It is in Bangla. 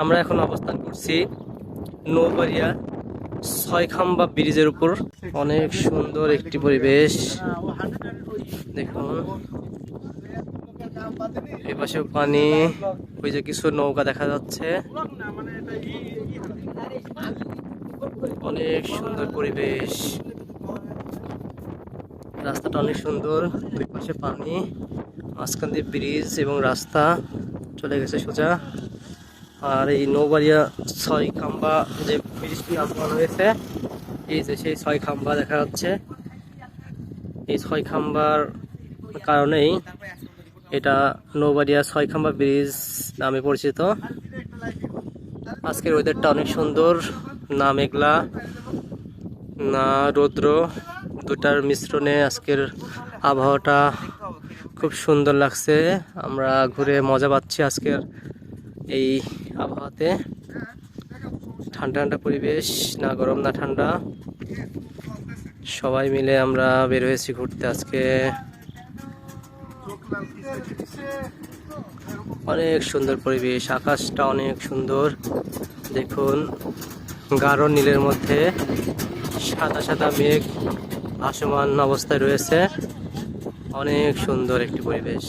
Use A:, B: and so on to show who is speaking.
A: আমরা এখন অবস্থান করছি নৌবাড়িয়া ছয়খাম্বা ব্রিজের উপর। অনেক সুন্দর একটি পরিবেশ দেখুন, এই পাশে পানি, ওই যে কিছু নৌকা দেখা যাচ্ছে। অনেক সুন্দর পরিবেশ, রাস্তাটা অনেক সুন্দর, দুই পাশে পানি, মাঝখান দিয়ে ব্রিজ এবং রাস্তা চলে গেছে সোজা। আর এই নৌবাড়িয়া ছয়খাম্বা যে ব্রিজটি নাম করা হয়েছে, এই যে সেই ছয়খাম্বা দেখা যাচ্ছে। এই ছয়খাম্বার কারণেই এটা নৌবাড়িয়া ছয়খাম্বা ব্রিজ নামে পরিচিত। আজকের ওয়েদারটা অনেক সুন্দর, না মেঘলা না রৌদ্র, দুটার মিশ্রণে আজকের আবহাওয়াটা খুব সুন্দর লাগছে। আমরা ঘুরে মজা পাচ্ছি আজকের এই আবহাওয়াতে। ঠান্ডা ঠান্ডা পরিবেশ, না গরম না ঠান্ডা, সবাই মিলে আমরা বের হয়েছি ঘুরতে আজকে। অনেক সুন্দর পরিবেশ, আকাশটা অনেক সুন্দর দেখুন, গাঢ় নীলের মধ্যে সাদা সাদা মেঘ ভাসমান অবস্থায় রয়েছে। অনেক সুন্দর একটি পরিবেশ।